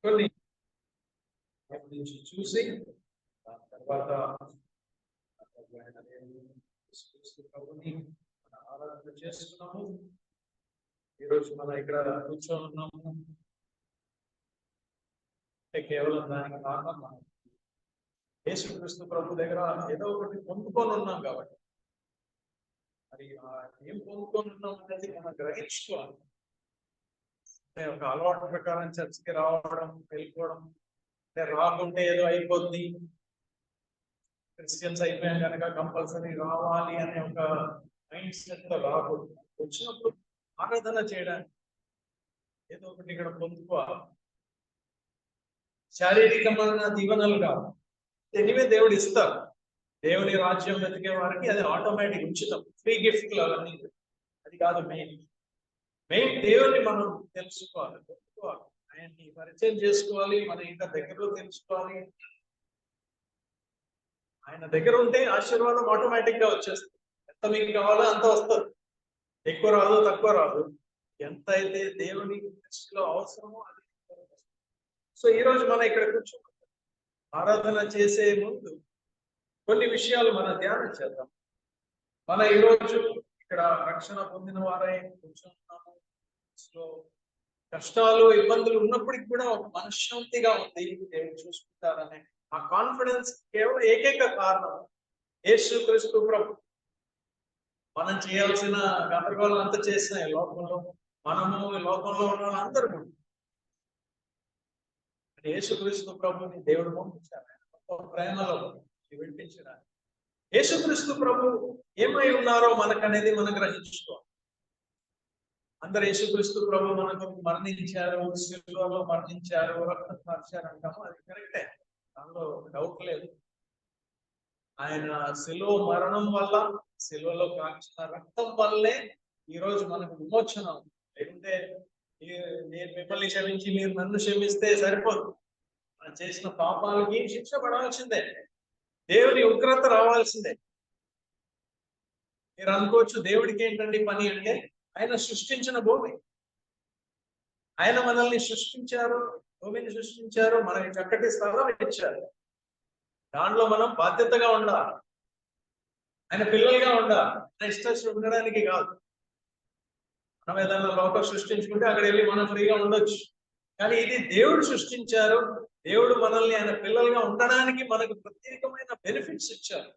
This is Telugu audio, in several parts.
కొన్ని నుంచి చూసి తర్వాత ప్రభుని ఆరాధన చేస్తున్నాము. ఈరోజు మనం ఇక్కడ కూర్చొని ఉన్నాము అంటే కేవలం దానికి కారణం మనం యేసుక్రీస్తు ప్రభు దగ్గర ఏదో ఒకటి పొందుకొని ఉన్నాం కాబట్టి, మరి ఏం పొందుకొని ఉన్నాం అనేది మనం గ్రహించుకోవాలి. అంటే ఒక అలవాటు ప్రకారం చర్చికి రావడం వెళ్ళిపోవడం, అంటే రాకుంటే ఏదో అయిపోద్ది, క్రిస్టియన్స్ అయిపోయాం కనుక కంపల్సరీ రావాలి అనే ఒక మైండ్ సెట్ తో రాకూడదు. వచ్చినప్పుడు ఆరాధన చేయడానికి ఏదో ఒకటి ఇక్కడ పొందుకోవాలి. శారీరకమైన దీవెనలు కాదు, ఎనివే దేవుడు ఇస్తారు. దేవుని రాజ్యం వెతికే వారికి అది ఆటోమేటిక్ ఉచితం, ఫ్రీ గిఫ్ట్లు అవన్నీ. అది కాదు మెయిన్. దేవుని మనం తెలుసుకోవాలి, పొందుకోవాలి, ఆయన్ని పరిచయం చేసుకోవాలి, మన ఇంకా దగ్గరలో తెలుసుకోవాలి. ఆయన దగ్గర ఉంటే ఆశీర్వాదం ఆటోమేటిక్ గా వచ్చేస్తుంది. ఎంత మీకు కావాలో అంత వస్తుంది, ఎక్కువ రాదు తక్కువ రాదు. ఎంత అయితే దేవుని దృష్టిలో అవసరమో అది. సో ఈరోజు మనం ఇక్కడ కూర్చున్నాం, ఆరాధన చేసే ముందు కొన్ని విషయాలు మనం ధ్యానం చేద్దాం. మన ఈరోజు ఇక్కడ రక్షణ పొందిన వారై కూర్చున్నాము. కష్టాలు ఇబ్బందులు ఉన్నప్పటికీ కూడా ఒక మనశ్శాంతిగా ఉంది, దేవుడు చూసుకుంటారనే ఆ కాన్ఫిడెన్స్ కేవలం ఏకైక కారణం యేసుక్రీస్తు ప్రభు. మనం చేయాల్సిన గందరగోళం అంతా చేసిన లోకంలో మనము లోకంలో ఉన్న అందరూ యేసుక్రీస్తు ప్రభుని దేవుడు పంపించారు ప్రేమలో వినిపించడానికి. యేసుక్రీస్తు ప్రభు ఏమై ఉన్నారో మనకనేది మనం గ్రహించుకోవాలి. అందరు యేసుక్రీస్తు ప్రభు మనకు మరణించారు, శిలువలో మరణించారు, రక్తం కార్చారు అంటాము, అది కరెక్టే, దానిలో డౌట్ లేదు. ఆయన శిలువ మరణం వల్ల, శిలువలో కార్చిన రక్తం వల్లే ఈరోజు మనకు విమోచన ఉంది. లేకుంటే నేను మిమ్మల్ని క్షమించి మీరు నన్ను క్షమిస్తే సరిపోదు. మనం చేసిన పాపాలకి శిక్ష పడాల్సిందే, దేవుని ఉగ్రత రావాల్సిందే. మీరు అనుకోవచ్చు దేవుడికి ఏంటండి పని అంటే, ఆయన సృష్టించిన భూమి, ఆయన మనల్ని సృష్టించారు, భూమిని సృష్టించారు, మనకి చక్కటి స్థలం ఇచ్చారు. దాంట్లో మనం బాధ్యతగా ఉండాలి, ఆయన పిల్లలుగా ఉండాలి. ఆయన ఇష్టం ఉండడానికి కాదు. మనం ఏదైనా లోకం సృష్టించుకుంటే అక్కడ వెళ్ళి మనం ఫ్రీగా ఉండొచ్చు, కానీ ఇది దేవుడు సృష్టించారు. దేవుడు మనల్ని ఆయన పిల్లలుగా ఉండడానికి మనకు ప్రత్యేకమైన బెనిఫిట్స్ ఇచ్చారు.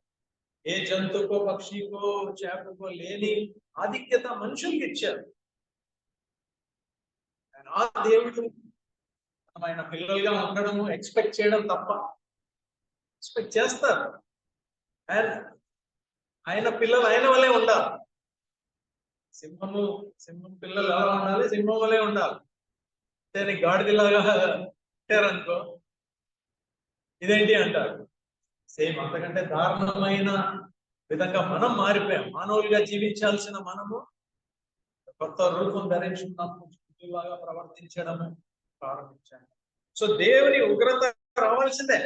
ఏ జంతువుకో పక్షికో చేపకో లేని ఆధిక్యత మనుషులకి ఇచ్చారు. ఆ దేవుడు ఆయన పిల్లలుగా ఉండడము ఎక్స్పెక్ట్ చేయడం తప్ప, ఎక్స్పెక్ట్ చేస్తారు. ఆయన పిల్లలు ఆయన వల్లే ఉండాలి. సింహం పిల్లలు ఎలా ఉండాలి? సింహం వల్లే ఉండాలి. అంటే గాడిదలాగా పెట్టారనుకో ఇదేంటి అంటారు. సేమ్ అంతకంటే దారుణమైన విధంగా మనం మారిపోయాం. మానవులుగా జీవించాల్సిన మనము కొత్త రూపం ధరించుకున్నాము, లాగా ప్రవర్తించడము ప్రారంభించాము. సో దేవుని ఉగ్రత రావాల్సిందే,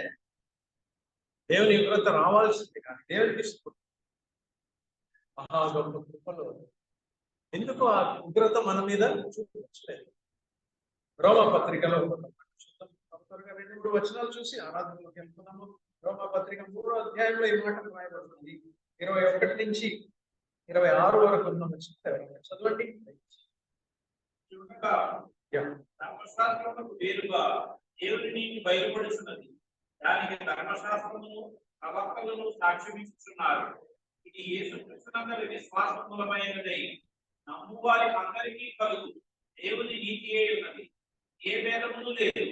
దేవుని ఉగ్రత రావాల్సిందే. కానీ దేవునికి మహా గొప్ప కృపలో ఎందుకు ఆ ఉగ్రత మన మీద చూపించలేదు? రోమా పత్రికలో 2-3 వచనాలు చూసి ఆరాధనలోకి వెళ్తున్నాము. రోమా పత్రిక 3వ అధ్యాయంలో ఈ మాట రాయబడుతుంది. 21 నుంచి 26 వరకు ఉన్న చదవండి. ధర్మశాస్త్రములకు వేరుగా దేవుని నీతి బయలుపడుతున్నది. దానికి ధర్మశాస్త్రమును ప్రవక్తలను సాక్ష్యమిస్తున్నారు. ఇది యేసుక్రీస్తునందరి విశ్వాసం మూలమైనదై నమ్ము వారి అందరికీ కలుగు దేవుని నీతి ఉన్నది. ఏ భేదమును లేదు.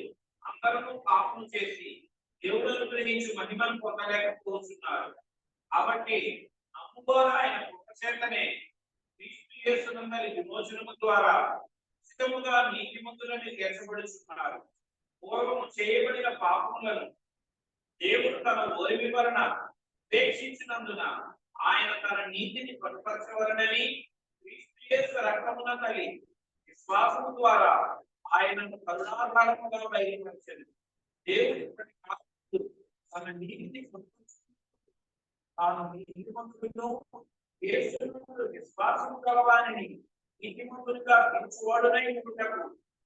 అందరూ పాపం చేసి దేవుడు అనుగ్రహించి మహిమను పొందలేకపోతున్నారు. కాబట్టి నమ్మువారు ఆయన కృప చేతనే క్రీస్తు యేసునందరి విమోచనము ద్వారా ఉచితముగా నీతిమంతులని తీర్చబడుతున్నారు. పూర్వము చేయబడిన పాపములను దేవుడు తన ఓరిమి వలన ఉపేక్షించినందున ఆయన తన నీతిని ప్రతిపరచవలనని క్రీస్తు యేసు రక్తమున తల్లి విశ్వాసము ద్వారా ఆయనను కరుణాధారముగా బయలుపరిచాడు. దేవుడి తన నీతిని తాను నీతిమంతులను విశ్వాసము గలవానిని నీతిమంతులుగా తీర్చువాడునై ఉంటకు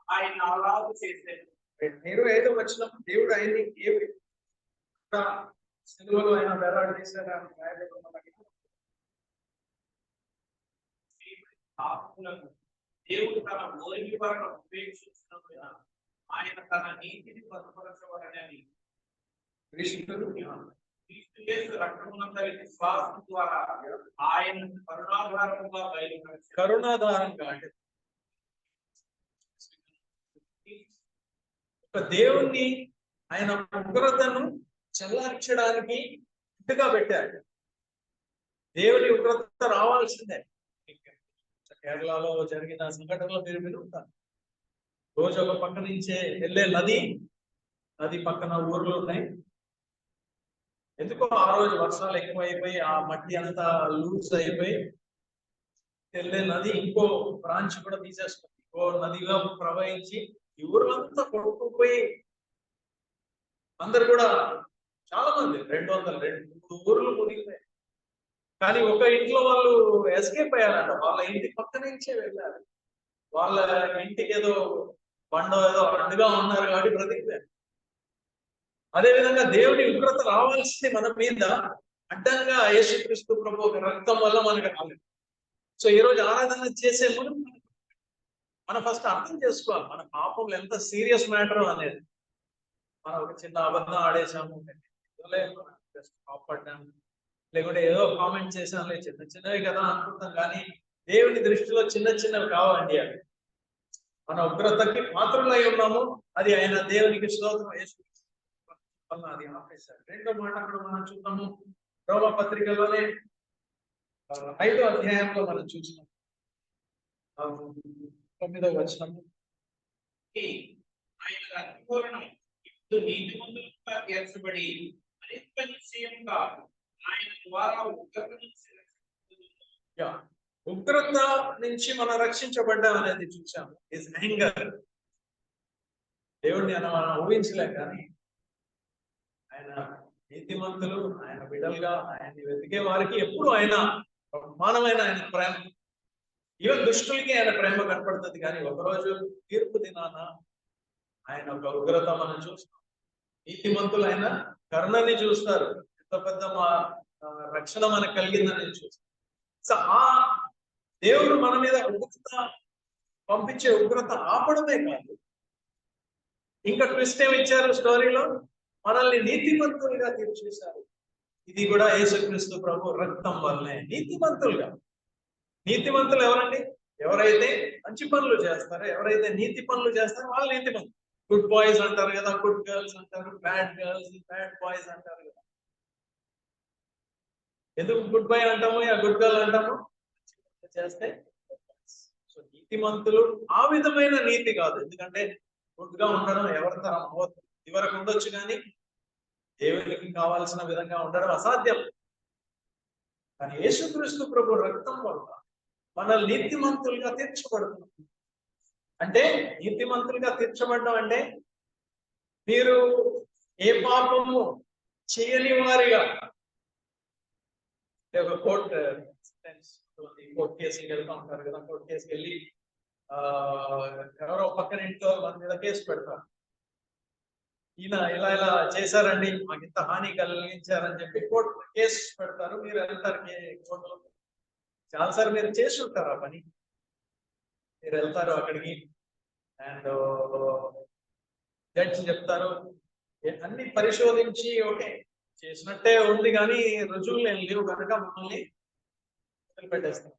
ఆయన అలాగు చేశాడు. 25వ వచనం, దేవుడు ఆయన్ని ఏ విధంగా సిలువలో ఆయన వేలాడదీశారు అని రాయబడి మనకి. పాపులకు దేవుడు తన ఓరిమి వలన ఉపేక్షించినందున ఆయన తన నీతిని బలపరచవలెనని క్రీస్తును క్రీస్తు యేసు రక్తమునందరి విశ్వాసం ద్వారా ఆయన కరుణాధారముగా బయలుపరిచారు. కరుణాధారంగా అంటే ఒక దేవుణ్ణి ఆయన ఉగ్రతను చల్లార్చడానికి ఇట్టుగా పెట్టారు. దేవుని ఉగ్రత రావాల్సిందే. కేరళలో జరిగిన సంఘటనలో మీరు వినుంటారు. రోజు ఒక పక్క నుంచే వెళ్ళే నది పక్కన ఊర్లు ఉన్నాయి. ఎందుకో ఆ రోజు వర్షాలు ఎక్కువైపోయి ఆ మట్టి అంతా లూజ్ అయిపోయి వెళ్ళే నది ఇంకో బ్రాంచ్ కూడా తీసేసుకుంది. ఇంకో నదిగా ప్రవహించి ఈ ఊర్లంతా కొట్టుకుపోయి అందరు కూడా చాలా మంది 200-300 ఊర్లు మునిగిపోయాయి. కానీ ఒక ఇంట్లో వాళ్ళు ఎస్కేప్ అయ్యారంట. వాళ్ళ ఇంటి పక్క నుంచే వెళ్ళారు. వాళ్ళ ఇంటికి ఏదో బండ ఏదో అడ్డుగా ఉన్నారు కాబట్టి బ్రతికిపోయారు. అదేవిధంగా దేవుని ఉగ్రత రావాల్సింది మన మీద అడ్డంగా యేసుక్రీస్తు ప్రభు ఒక రక్తం వల్ల మనకు రాలేదు. సో ఈ రోజు ఆరాధన చేసే ముందు మనం ఫస్ట్ అర్థం చేసుకోవాలి మన పాపంలో ఎంత సీరియస్ మ్యాటర్ అనేది. మనం ఒక చిన్న అబద్ధం ఆడేసాము, కోపడ్డాము, లేకుంటే ఏదో కామెంట్ చేసాం, చిన్న చిన్నవి కదా అనుకుంటాం. కానీ దేవుని దృష్టిలో చిన్న చిన్నవి కావాలండి. అవి మన ఉగ్రతకి పాత్రలై ఉన్నాము. అది ఆయన దేవునికి స్తోత్రం. అది ఆపేశారు. రెండో మాట కూడా మనం చూద్దాము. రోమ పత్రికలోనే 5వ అధ్యాయంలో మనం చూసినాం 9వ వచనము. ఆయన రక్తపూరణం ఇప్పుడు నీతిమంతులుగా తీర్చబడి మరింత నిశ్చయంగా ఆయన ద్వారా ఉగ్రత నుంచి మనం రక్షించబడ్డాం అనేది చూసాము. Is anger. దేవుడిని మనం ఊహించలేం. కానీ ఆయన నీతిమంతులు, ఆయన బిడ్డలుగా ఆయన్ని వెతికే వారికి ఎప్పుడు ఆయన బ్రహ్మాండమైన ఆయన ప్రేమ. ఈవెన్ దుష్టులకి ఆయన ప్రేమ కనపడుతుంది. కానీ ఒకరోజు తీర్పు దినాన ఆయన ఒక ఉగ్రత మనం చూస్తాం. నీతిమంతులు ఆయన కరుణని చూస్తారు. ఎంత పెద్ద మా రక్షణ మనకు కలిగిందని చూస్తాం. సో ఆ దేవుడు మన మీద ఉగ్రత పంపించే ఉగ్రత ఆపడమే కాదు, ఇంకా ట్విస్ట్ ఏమి ఇచ్చారు స్టోరీలో, మనల్ని నీతిమంతులుగా తీర్చేశారు. ఇది కూడా యేసుక్రీస్తు ప్రభు రక్తం వల్లనే నీతిమంతులుగా. నీతిమంతులు ఎవరండి? ఎవరైతే మంచి పనులు చేస్తారో, ఎవరైతే నీతి పనులు చేస్తారో వాళ్ళు నీతిమంతులు. గుడ్ బాయ్స్ అంటారు కదా, గుడ్ గర్ల్స్ అంటారు, బ్యాడ్ గర్ల్స్, బ్యాడ్ బాయ్స్ అంటారు కదా. ఎందుకు గుడ్ బాయ్ అంటాము, గుడ్ గర్ల్ అంటాము? చేస్తే సో నీతిమంతులు ఆ విధమైన నీతి కాదు. ఎందుకంటే గుడ్ గా ఉండడం ఎవరి తరం అవ్వదు. ఇవరకు ఉండొచ్చు, కానీ దేవునికి కావాల్సిన విధంగా ఉండడం అసాధ్యం. కానీ యేసుక్రీస్తు ప్రభు రక్తం వల్ల మనల్ని నీతిమంతులుగా తీర్చబడుతుంది. అంటే నీతిమంతులుగా తీర్చబడడం అంటే మీరు ఏ పాపము చేయని వారిగా. ఒక కోర్టు కేసుకి వెళ్తా ఉంటారు కదా. కోర్టు కేసుకి వెళ్ళి ఎవరో పక్కన ఇంట్లో మన మీద కేసు పెడతారు. ఈయన ఇలా ఇలా చేశారండి, మాకు ఇంత హాని కలిగించారని చెప్పి కోర్టు కేసు పెడతారు. మీరు వెళ్తారు కోర్టులో. చాలాసార్లు మీరు చేసి ఉంటారు ఆ పని. మీరు వెళ్తారు అక్కడికి, అండ్ జడ్జి చెప్తారు, అన్ని పరిశోధించి ఓకే చేసినట్టే ఉంది కానీ రుజువులు ఏం లేవు కనుక మిమ్మల్ని వదిలిపెట్టేస్తాం.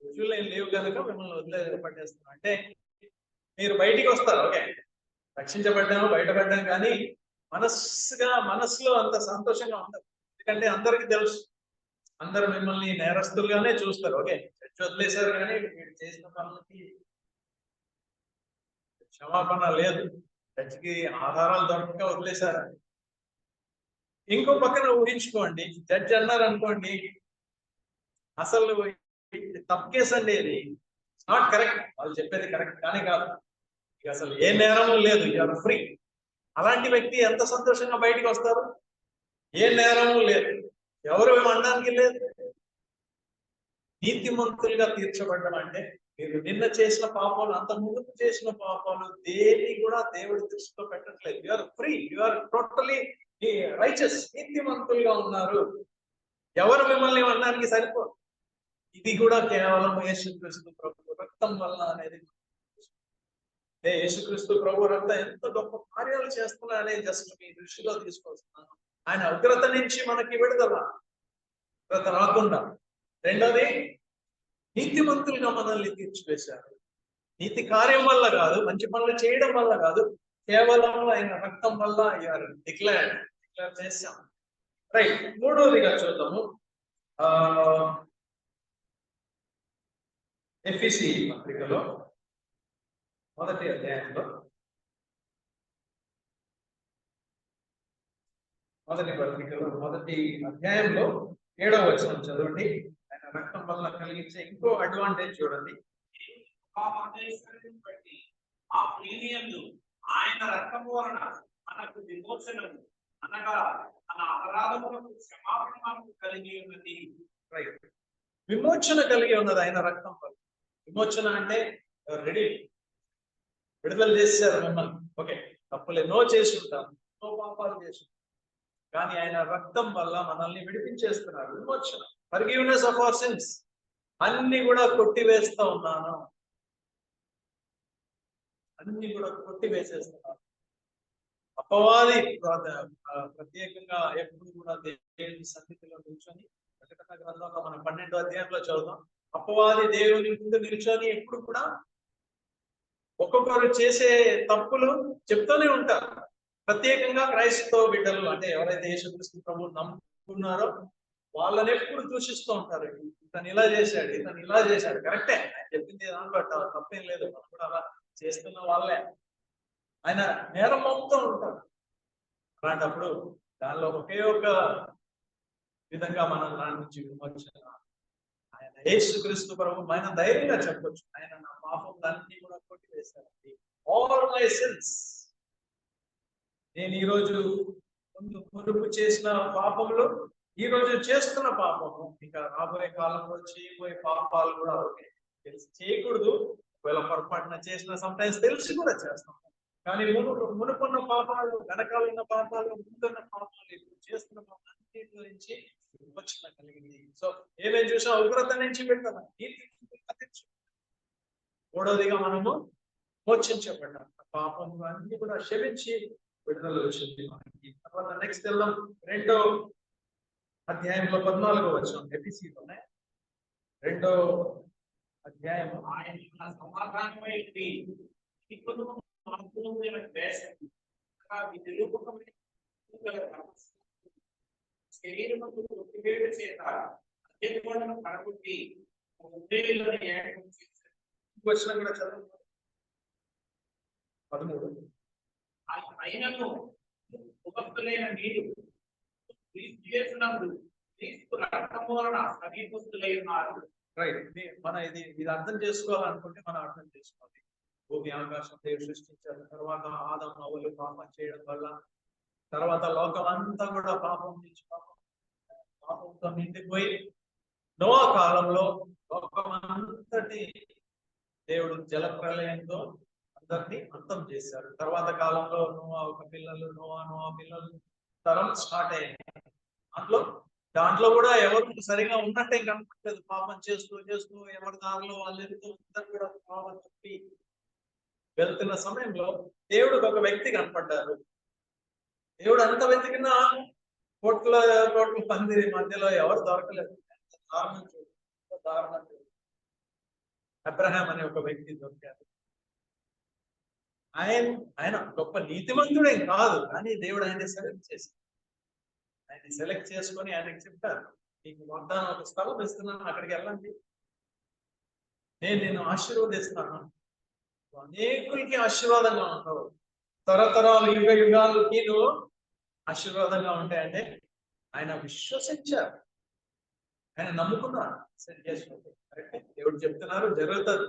రుజువులు ఏం లేవు కనుక మిమ్మల్ని వదిలిపెట్టేస్తాం. అంటే మీరు బయటికి వస్తారు, ఓకే రక్షించబడ్డాము, బయటపడ్డాం, కానీ మనసులో అంత సంతోషంగా ఉండదు. ఎందుకంటే అందరికి తెలుసు, అందరు మిమ్మల్ని నేరస్తులుగానే చూస్తారు. ఓకే జడ్జి వదిలేశారు, కానీ మీరు చేసిన పనులకి క్షమాపణ లేదు, జడ్జికి ఆధారాలు దొరకక వదిలేశారు. ఇంకో పక్కన ఊహించుకోండి, జడ్జి అన్నారు అనుకోండి, అసలు తప్పు కేసు అండి, ఇది నాట్ కరెక్ట్, వాళ్ళు చెప్పేది కరెక్ట్ కానీ కాదు, అసలు ఏ నేరము లేదు, యూఆర్ ఫ్రీ. అలాంటి వ్యక్తి ఎంత సంతోషంగా బయటికి వస్తారు? ఏ నేరము లేదు, ఎవరు అనడానికి లేదు. నీతిమంతులుగా తీర్చబడ్డం అంటే మీరు నిన్న చేసిన పాపాలు, అంత ముందు చేసిన పాపాలు దేని కూడా దేవుడి దృష్టిలో పెట్టట్లేదు. You are free, you are totally righteous, నీతిమంతులుగా ఉన్నారు. ఎవరు మిమ్మల్ని అనడానికి సరిపోదు. ఇది కూడా కేవలం యేసుక్రీస్తు ప్రభు రక్తం వల్ల అనేది. యేసుక్రీస్తు ప్రభు రక్తం ఎంత గొప్ప కార్యాలు చేస్తున్నా అనేది జస్ట్ మీ దృష్టిలో తీసుకొస్తున్నాను. ఆయన ఉగ్రత నుంచి మనకి విడుదల, ఉగ్రత రాకుండా. రెండోది, నీతిమంతులుగా మనల్ని తీర్చివేశారు. నీతి కార్యం వల్ల కాదు, మంచి పనులు చేయడం వల్ల కాదు, కేవలం ఆయన రక్తం వల్ల డిక్లేర్ చేశాం. రైట్, మూడవదిగా చూద్దాము. ఎఫెసీ పత్రికలో మొదటి అధ్యాయంలో మొదటి అధ్యాయంలో 7వ వచనం చదవండి. ఆయన రక్తం వల్ల కలిగించే ఇంకో అడ్వాంటేజ్ చూడండి. బట్టి ఆ ప్రీమియందు ఆయన రక్తము వలన మనకు విమోచనము, అనగా మన అపరాధములకు క్షమాపణ మనకు కలిగి ఉన్నది. రైట్, విమోచన కలిగి ఉన్నది ఆయన రక్తం వల్ల. విమోచన అంటే రెడీ, విడుదల చేశారు మిమ్మల్ని. ఓకే, తప్పులు ఎన్నో చేసి ఉంటాం, ఎన్నో పాపాలు చేసి, కానీ ఆయన రక్తం వల్ల మనల్ని విడిపించేస్తున్నారు. విమోచన, ఫర్గివ్నెస్ ఆఫ్ అవర్ సిన్స్. అన్ని కూడా కొట్టివేస్తా ఉన్నాను, అన్ని కూడా కొట్టివేసేస్తున్నారు. అపవాది ప్రత్యేకంగా ఎప్పుడు కూడా దేవుని సన్నిధిలో నిల్చొని, ప్రకటన గ్రంథంలో మనం 12వ అధ్యాయంలో చదువుతాం, అపవాది దేవుని ముందు నిల్చొని ఎప్పుడు కూడా ఒక్కొక్కరు చేసే తప్పులు చెప్తూనే ఉంటారు. ప్రత్యేకంగా క్రైస్తవ బిడ్డలు, అంటే ఎవరైతే యేసుక్రీస్తు ప్రభువు నమ్ముకున్నారో వాళ్ళని ఎప్పుడు దూషిస్తూ ఉంటారు. ఇతను ఇలా చేశాడు, ఇతను ఇలా చేశాడు. కరెక్టే, ఆయన చెప్పింది దాంట్లో తప్పేం లేదు, మనం కూడా అలా చేస్తున్న వాళ్ళే. ఆయన నేరం మోపుతూ ఉంటారు. అలాంటప్పుడు దానిలో ఒకే ఒక విధంగా మనం దాని నుంచి విమోచన, ఆయన యేసుక్రీస్తు ప్రభు ఆయన ధైర్యంగా చెప్పొచ్చు, ఆయన నా పాపములన్నీ కూడా కొట్టివేశారండి. All my since. నేను ఈరోజు మునుపు చేసిన పాపములు, ఈ రోజు చేస్తున్న పాపము, ఇంకా రాబోయే కాలంలో చేయబోయే పాపాలు కూడా ఓకే, తెలిసి చేయకూడదు. ఒకవేళ పొరపాటున చేసిన సమ్టైమ్స్ తెలిసి కూడా చేస్తాం, కానీ మునుకున్న పాపాలు, వెనకాల ఉన్న పాపాలు, ముందున్న పాపాలు, ఇప్పుడు చేస్తున్న పాపాలు అన్నిటి గురించి విమోచన కలిగింది. సో ఏమేమి చూసా, ఉగ్రత నుంచి విడుదల, నీతి. మూడవదిగా మనము మోచించబడ్డాం, పాపం అన్ని కూడా క్షమించి విడుదల వచ్చింది మనకి. తర్వాత నెక్స్ట్ వెళ్దాం, 2వ అధ్యాయంలో 14వ వచనం, ఎఫెసీలోనే 2వ అధ్యాయం. ఆయన సమాధానమై శరీరము కొట్టివేడు చేత అత్యధికమును కడగొట్టి హృదయంలోని ఏకం చేశారు. వచనం కూడా చదువు, 13. అయినను ఉపస్థులైన మీరు క్రీస్తు యేసునందు క్రీస్తు రక్తము వలన సమీపస్తులై ఉన్నారు. రైట్, మన ఇది అర్థం చేసుకోవాలనుకుంటే మనం అర్థం చేసుకోవాలి. భూమి ఆకాశం దేవుడు సృష్టించారు, తర్వాత ఆదాము హవ్వలు పాపం చేయడం వల్ల, తర్వాత లోకం అంతా కూడా పాపం నుంచి పాపంతో నిండిపోయి, నోవా కాలంలో లోకం అంతటి దేవుడు జల ప్రళయంతో అందరినీ అంతం చేశారు. తర్వాత కాలంలో నోవా పిల్లలు తరం స్టార్ట్ అయ్యింది. దాంట్లో కూడా ఎవరు సరిగా ఉన్నట్టే కనపడలేదు. పాపం చేస్తూ ఎవరి దారిలో వాళ్ళు ఎదుగుతూ అందరూ కూడా పాపం తప్పి వెళ్తున్న సమయంలో దేవుడికి ఒక వ్యక్తి కనపడ్డారు. దేవుడు అంత వెతికినా కోట్ల మంది మధ్యలో ఎవరు దొరకలేదు. దారుణం. అబ్రహాం అనే ఒక వ్యక్తి దొరికారు. ఆయన గొప్ప నీతిమంతుడేం కాదు, కానీ దేవుడు ఆయన సెలెక్ట్ చేశారు. ఆయన సెలెక్ట్ చేసుకొని ఆయనకి చెప్పారు, నీకు వాగ్దానం ఒక స్థలం ఇస్తున్నాను, అక్కడికి వెళ్ళండి, నేను నిన్ను ఆశీర్వదిస్తాను, అనేకులకి ఆశీర్వాదంగా ఉంటావు, తరతరాలు యుగాలకి నువ్వు ఆశీర్వాదంగా ఉంటాయంటే ఆయన విశ్వసించారు, ఆయన నమ్ముకున్నారు. దేవుడు చెప్తున్నారు జరుగుతుంది.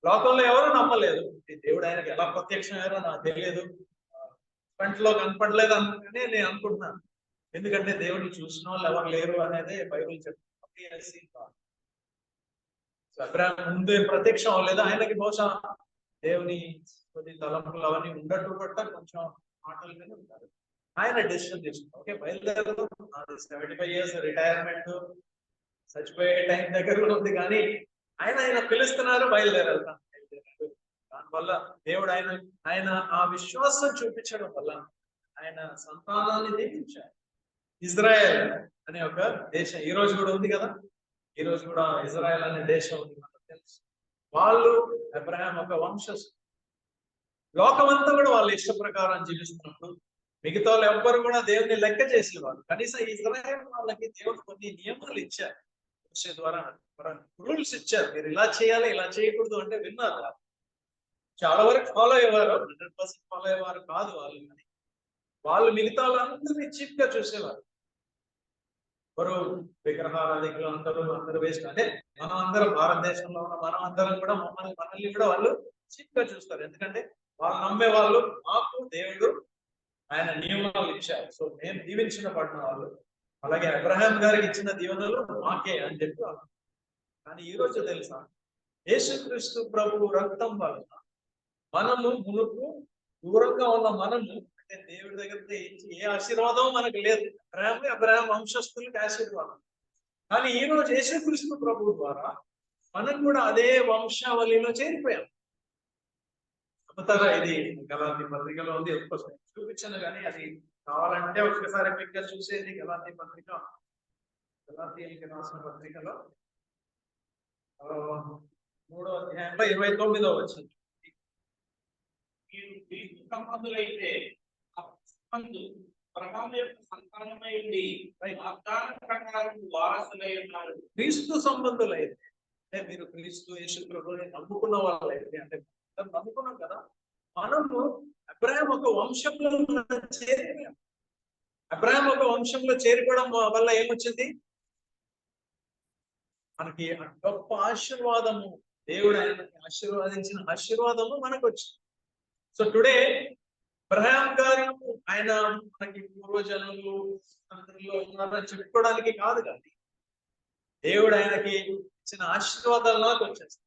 లోకంలో ఎవరు నమ్మలేదు. దేవుడు ఆయనకి ఎలా ప్రత్యక్షమయ్యారో నాకు తెలియదు, కంట్లో కనపడలేదు అనుకుని నేను అనుకుంటున్నాను. ఎందుకంటే దేవుడిని చూసిన వాళ్ళు ఎవరు లేరు అనేది బైబిల్ చెప్తుంది. అబ్రహాం ముందు ఏం ప్రత్యక్షం అవ్వలేదు. ఆయనకి బహుశా దేవుని కొన్ని తలంపులు అవన్నీ ఉండట్టు పట్ట కొంచెం మాటలు మీద ఉంటారు. ఆయన డెసిషన్ తీసుకున్నారు, ఓకే బయలుదేరదు, 75 years రిటైర్మెంట్, చచ్చిపోయే టైం దగ్గర కూడా ఉంది, కానీ ఆయన పిలుస్తున్నారు, బయలుదేరారు. దానివల్ల దేవుడు ఆయన ఆ విశ్వాసం చూపించడం వల్ల ఆయన సంతానాన్ని దీవించారు. ఇజ్రాయెల్ అనే ఒక దేశం ఈ రోజు కూడా ఉంది కదా, ఈ రోజు కూడా ఇజ్రాయెల్ అనే దేశం ఉంది, మనకు తెలుసు. వాళ్ళు అబ్రహాం ఒక వంశస్థులు. లోకమంతా కూడా వాళ్ళ ఇష్ట ప్రకారం జీవిస్తున్నప్పుడు మిగతా వాళ్ళు ఎవ్వరు కూడా దేవుని లెక్క చేసేవారు. కనీసం ఇజ్రాయెల్ వాళ్ళకి దేవుడు కొన్ని నియమాలు ఇచ్చారు, మోషే ద్వారా రూల్స్ ఇచ్చారు. మీరు ఇలా చేయాలి, ఇలా చేయకూడదు అంటే విన్నారు. చాలా వరకు ఫాలో అయ్యేవారు, 100% ఫాలో అయ్యేవారు కాదు వాళ్ళు. కానీ వాళ్ళు మిగతా వాళ్ళందరినీ చీప్ గా చూసేవారు. ఎవరు విగ్రహారాధికులు అందరూ వేస్ట్. అంటే మనం అందరం భారతదేశంలో ఉన్న మనం అందరం కూడా మనల్ని కూడా వాళ్ళు చీప్ గా చూస్తారు. ఎందుకంటే వాళ్ళు నమ్మే వాళ్ళు, మాకు దేవుడు ఆయన నియమాలు ఇచ్చారు, సో మేము దీవించిన పడిన వాళ్ళు, అలాగే అబ్రహాం గారికి ఇచ్చిన దీవెనలు మాకే అని చెప్పి. కానీ ఈ రోజు తెలుసా, యేసుక్రీస్తు ప్రభు రక్తం వలన మనము మునుపు దూరంగా ఉన్న మనము, అంటే దేవుడి దగ్గర ఏ ఆశీర్వాదం మనకు లేదు. అబ్రహాం వంశస్థులకి ఆశీర్వాదం. కానీ ఈ రోజు యేసుక్రీస్తు ప్రభు ద్వారా మనం కూడా అదే వంశావళిలో చేరిపోయాం. ఇది గలాతీ పత్రికలో ఉంది, చూపించాను కానీ అది కావాలంటే ఒకసారి పిక్చర్ చూసేది. గలాతీ పత్రిక, గలాతీయులకి రాసిన పత్రికలో 3వ అధ్యాయంలో 29వ వచనం. మీరు క్రీస్తు సంబంధులైతే అబ్రహాము యొక్క సంతానమై ఉండి వాగ్దాన ప్రకారం వారసులై ఉన్నారు. క్రీస్తు సంబంధులైతే అంటే మీరు క్రీస్తు యేసు ప్రభువుని నమ్ముకున్న వాళ్ళైతే, అంటే నమ్ముకున్నాం కదా, మనము అబ్రహాం ఒక వంశంలో చేరిపోయాం. అబ్రహాం ఒక వంశంలో చేరిపోవడం వల్ల ఏమొచ్చింది, మనకి గొప్ప ఆశీర్వాదము, దేవుడు ఆయనకి ఆశీర్వాదించిన ఆశీర్వాదము మనకు వచ్చింది. సో టుడే అబ్రహాం గారు ఆయన మనకి పూర్వజనులు అందరిలో ఉన్నారని చెప్పుకోవడానికి కాదు, కానీ దేవుడు ఆయనకి ఇచ్చిన ఆశీర్వాదాలు నాకు వచ్చేస్తాయి.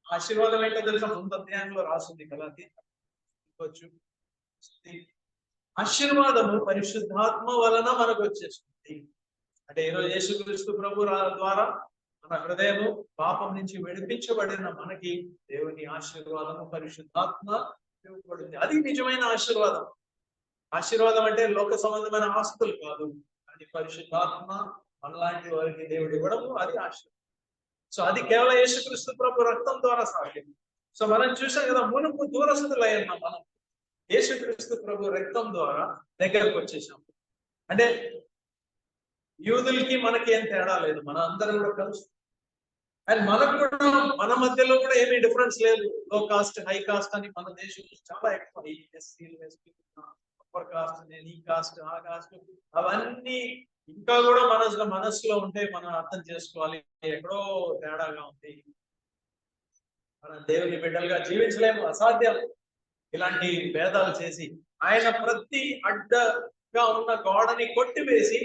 ఆశీర్వాదం ఏంటో తెలుసా, ముందు అధ్యాయంలో రాసింది కదా, ఆశీర్వాదము పరిశుద్ధాత్మ వలన మనకు వచ్చేస్తుంది. అంటే ఈరోజు యేసుక్రీస్తు ప్రభు ద్వారా మన హృదయము పాపం నుంచి విడిపించబడిన మనకి దేవుని ఆశీర్వాదము పరిశుద్ధాత్మ ఇవ్వబడింది. అది నిజమైన ఆశీర్వాదం. ఆశీర్వాదం అంటే లోక సంబంధమైన ఆస్తులు కాదు, అది పరిశుద్ధాత్మ మనలాంటి వారికి దేవుడు ఇవ్వడము, అది ఆశీర్వాదం. సో అది కేవలం యేసుక్రీస్తు ప్రభు రక్తం ద్వారా సాధ్యం. సో మనం చూసాం కదా, మునుపు దూరస్తులైన మనం యేసుక్రీస్తు ప్రభు రక్తం ద్వారా దగ్గరకు వచ్చేసాం. అంటే యూదులకి మనకి ఏం తేడా లేదు, మన అందరం కూడా కలుసు. అండ్ మనకు కూడా మన మధ్యలో కూడా ఏమీ డిఫరెన్స్ లేదు. లో కాస్ట్ హై కాస్ట్ అని మన దేశంలో చాలా ఎక్కువ. అప్పర్ కాస్ట్, నేను ఈ కాస్ట్ ఆ కాస్ట్ అవన్నీ ఇంకా కూడా మనసులో ఉంటే మనం అర్థం చేసుకోవాలి, ఎక్కడో తేడాగా ఉంది, మనం దేవుని బిడ్డలుగా జీవించలేము, అసాధ్యం. ఇలాంటి భేదాలు చేసి ఆయన ప్రతి అడ్డగా ఉన్న గోడని కొట్టివేసి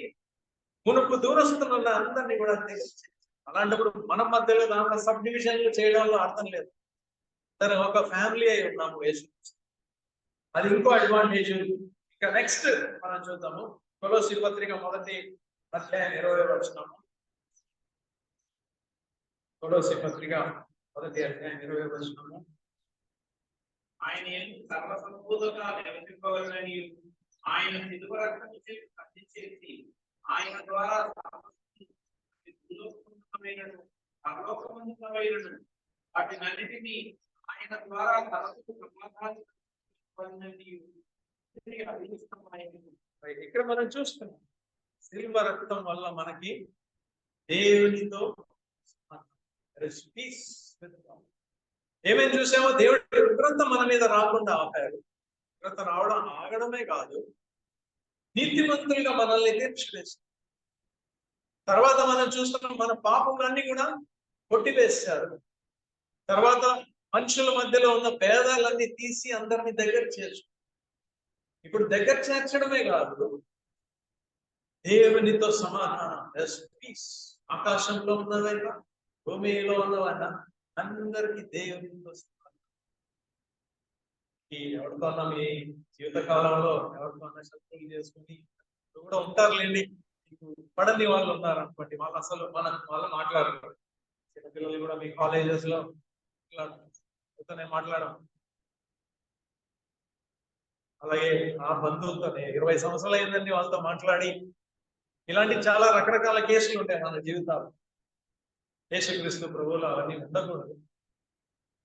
మునుపు దూరస్తున్న అందరినీ కూడా తెలిసి, అలాంటప్పుడు మన మధ్యలో దాంట్లో సబ్ డివిజన్లు చేయడంలో అర్థం లేదు. సరే ఒక ఫ్యామిలీ అయి ఉన్నాము యేసు, అది ఇంకో అడ్వాంటేజ్. ఇక నెక్స్ట్ మనం చూద్దాము కొలొస్సీ పత్రిక 1వ అధ్యాయం 20వ వచనం. కొలొస్సీ పత్రిక 1వ అధ్యాయం 20వ వచనము. ఆయన సర్వసంపూర్ణంగా నివసింపవలనని ఆయన సిలువ రక్తము చేసి ఖండించేసి ఆయన ద్వారా వాటినన్నిటినీ ఆయన ద్వారా ఇక్కడ మనం చూస్తున్నాం సిల్వ రక్తం వల్ల మనకి దేవునితో ఏమేమి చూసామో, దేవుడి ఉగ్రత మన మీద రాకుండా ఆపాడు. ఉగ్రత రావడం ఆగడమే కాదు, నీతిమంతులుగా మనల్ని తీర్చివేశారు. తర్వాత మనం చూస్తున్నాం మన పాపములన్నీ కూడా కొట్టివేశారు. తర్వాత మనుషుల మధ్యలో ఉన్న భేదాలన్నీ తీసి అందరినీ దగ్గర చేర్చు. ఇప్పుడు దగ్గర చేర్చడమే కాదు, దేవునితో సమాధానం, పీస్ ఆకాశంలో ఉన్నదైనా భూమిలో ఉన్నవాళ్ళ అందరికీ దేవునితో ఎవరితోన్నా మీ జీవిత కాలంలో ఎవరితోన్నా శత్రువులు చేసుకుని కూడా ఉంటారులేండి. పడని వాళ్ళు ఉన్నారు అనుకోండి, వాళ్ళు అసలు వాళ్ళు మాట్లాడతారు. చిన్నపిల్లలు కూడా మీ కాలేజెస్ లో మాట్లాడడం, అలాగే ఆ బంధువులతోనే 20 సంవత్సరాలు అయిందండి వాళ్ళతో మాట్లాడి, ఇలాంటి చాలా రకరకాల కేసులు ఉంటాయి మన జీవితాలు. యేసుక్రీస్తు ప్రభువులు అవన్నీ ఉండకూడదు.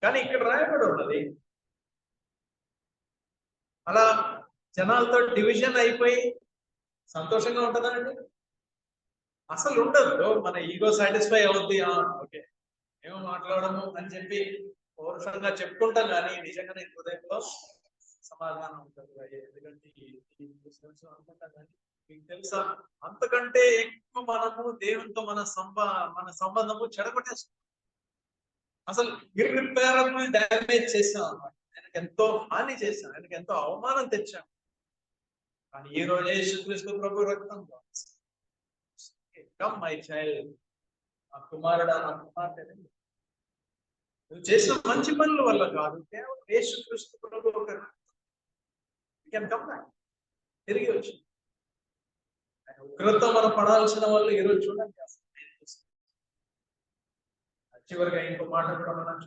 కానీ ఇక్కడ రాయబడి ఉన్నది, అలా జనాలతో డివిజన్ అయిపోయి సంతోషంగా ఉంటుందండి? అసలు ఉండదు. మన ఈగో సాటిస్ఫై అవుద్ది, ఓకే ఏమో మాట్లాడము అని చెప్పి పౌరుషంగా చెప్పుకుంటాం, కానీ నిజంగానే హృదయంలో సమాధానం ఉంటుంది. ఎందుకంటే అనుకుంటాం, కానీ మీకు తెలుసా, అంతకంటే ఎక్కువ మనము దేవునితో మన సంబంధము చెడగొట్టేస్తాం. అసలు ఇర్రిపేరబుల్ డ్యామేజ్ చేసాం అన్నమాట. ఆయనకు ఎంతో హాని చేశాం, ఆయనకు ఎంతో అవమానం తెచ్చాం. కానీ ఈ రోజు యేసుక్రీస్తు ప్రభు రక్తం, కమ్ మై చైల్డ్, ఆ కుమారుడు నా కుమార్తె, నువ్వు చేసిన మంచి పనుల వల్ల కాదు, కేవలం యేసుక్రీస్తు ప్రభు ఒక తిరిగి వచ్చి ఉగ్రత మనం పడాల్సిన వాళ్ళు ఈ రోజు చూడండి. చివరిగా ఇంకో మాట కూడా మనం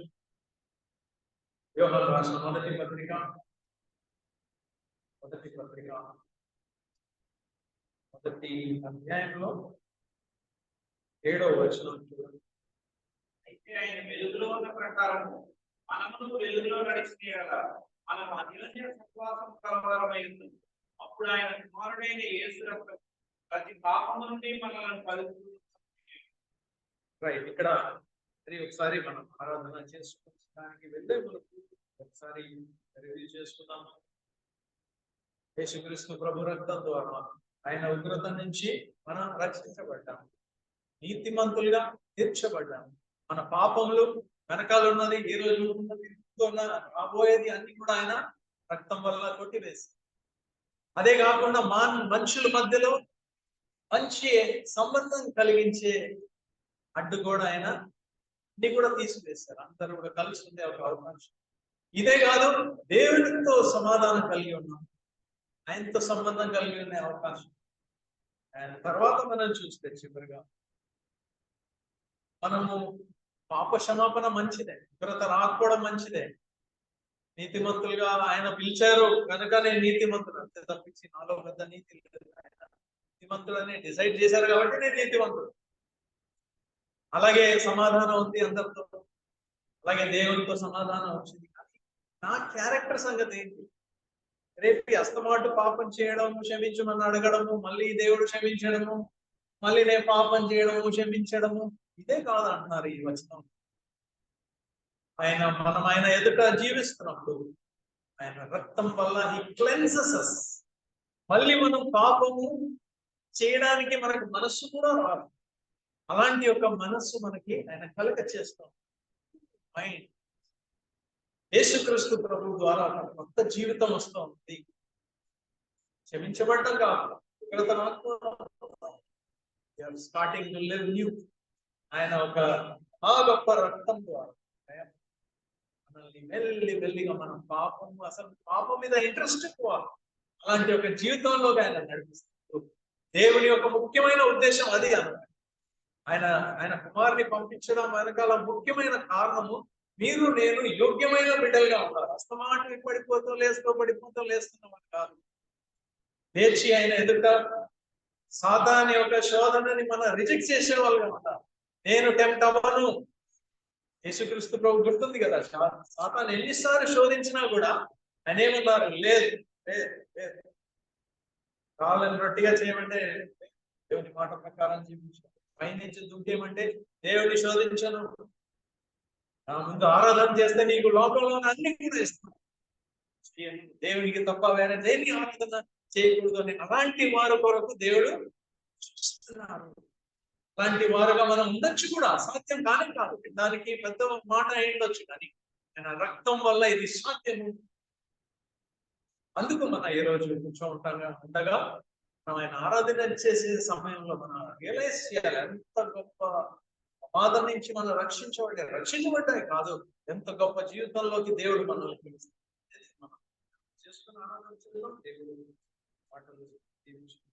యోహాను రాసిన మొదటి పత్రిక మొదటి అధ్యాయంలో 7వ వచనం చూడండి. అయితే ఆయన వెలుగులో ఉన్న ప్రకారం మనము వెలుగులో నడిచిన మనం అన్యోన్య సహవాసం కలవారమైంది. అప్పుడు ఆయన కుమారుడైన యేసు రక్తం ప్రతి పాపము నుండి మనల్ని పరిశుద్ధం. రైట్, ఇక్కడ ఒకసారి మనం ఆరాధన చేసుకోవడానికి వెళ్ళే మనకు ఒకసారి రివ్యూ చేసుకుందాం. యేసుక్రీస్తు ప్రభు రక్తం ద్వారా ఆయన ఉగ్రత నుంచి మనం రక్షించబడ్డాం, నీతిమంతులుగా తీర్చబడ్డాం. మన పాపములు వెనకాల ఉన్నది, ఈ రోజు ఉన్నది, రాబోయేది అన్ని కూడా ఆయన రక్తం వల్ల కొట్టివేసి, అదే కాకుండా మనుషుల మధ్యలో మంచి సంబంధం కలిగించే అడ్డు కూడా ఆయన అన్ని కూడా తీసివేశారు. అందరూ కూడా కలిసి ఉండే ఒక అవకాశం. ఇదే కాదు, దేవునితో సమాధానం కలిగి ఉన్నాం, ఆయనతో సంబంధం కలిగి ఉండే అవకాశం. ఆయన తర్వాత మనం చూస్తే చివరిగా మనము పాప క్షమాపణ మంచిదే, ఉగ్రత రాకపోవడం మంచిదే. నీతిమంతులుగా ఆయన పిలిచారు కనుక నేను నీతిమంతుడు, అంతే తప్పించి నాలో పెద్ద నీతి లేదు. ఆయన నీతిమంతుడని డిసైడ్ చేశారు కాబట్టి నేను నీతిమంతుడు. అలాగే సమాధానం ఉంది అందరితో, అలాగే దేవునితో సమాధానం వచ్చింది. కానీ నా క్యారెక్టర్ సంగతి ఏంటి? రేపు అస్తమాటు పాపం చేయడము, క్షమించమని అడగడము, మళ్ళీ దేవుడు క్షమించడము, మళ్ళీ నేను పాపం చేయడము, క్షమించడము, ఇదే కాదు అంటున్నారు ఈ వచనం. మనం ఆయన ఎదుట జీవిస్తున్నప్పుడు ఆయన రక్తం వల్ల హి క్లెన్సెస్ us. మళ్ళీ మనం పాపము చేయడానికి మనకు మనస్సు కూడా రాదు. అలాంటి ఒక మనస్సు మనకి ఆయన కలగ చేస్తాం. మైండ్ యేసుక్రీస్తు ప్రభు ద్వారా కొత్త జీవితం వస్తుంది. క్షమించబడ్డం కాదు, స్టార్టింగ్ టు లివ్ న్యూ. ఆయన ఒక గొప్ప రక్తం ద్వారా మనల్ని మెల్లిగా మనం అసలు పాపం మీద ఇంట్రెస్ట్ ఎక్కువ, అలాంటి ఒక జీవితంలో ఆయన నడిపిస్తూ, దేవుని యొక్క ముఖ్యమైన ఉద్దేశం అది అన్నమాట. ఆయన కుమారుని పంపించడం వెనకాల ముఖ్యమైన కారణము, మీరు నేను యోగ్యమైన బిడ్డలుగా ఉన్నారు. అస్తమాటం పడిపోతూ లేస్తున్నామని కాదు, లేచి ఆయన ఎదుట సాతాను యొక్క శోధనని మనం రిజెక్ట్ చేసే వాళ్ళుగా ఉన్నారు. నేను టెంప్ట్ అవ్వను. యేసుక్రీస్తు ప్రభు గుర్తుంది కదా, సాతాను ఎన్నిసార్లు శోధించినా కూడా ఆయన ఏమన్నారు? లేదు, కావాలని రొట్టిగా చేయమంటే దేవుని మాట ప్రకారం జీవించాను, పైనుంచి దుంకేమంటే దేవుడిని శోధించను, నా ముందు ఆరాధన చేస్తే నీకు లోకంలో అన్ని కూడా ఇస్తాను, దేవునికి తప్ప వేరే దేనికి ఆరాధన చేయకూడదు అని అలాంటి వారి కొరకు దేవుడు చూస్తున్నారు. అలాంటి వారుగా మనం ఉండొచ్చు కూడా, అసాధ్యం కానీ కాదు, దానికి పెద్ద మాట అయ్యుండొచ్చు, కానీ ఆయన రక్తం వల్ల ఇది సాధ్యము. అందుకు మనం ఈ రోజు ఉండగా మనం ఆయన ఆరాధన చేసే సమయంలో మనం రియలైజ్ చేయాలి ఎంత గొప్ప బాధ నుంచి మనం రక్షించబడ్డాయి కాదు, ఎంత గొప్ప జీవితంలోకి దేవుడు మనల్ని పిలుస్తాడు. మనం చేసుకున్న ఆరాధన చేద్దాం. దేవుడు మాటలు దీవించుకుంటాడు.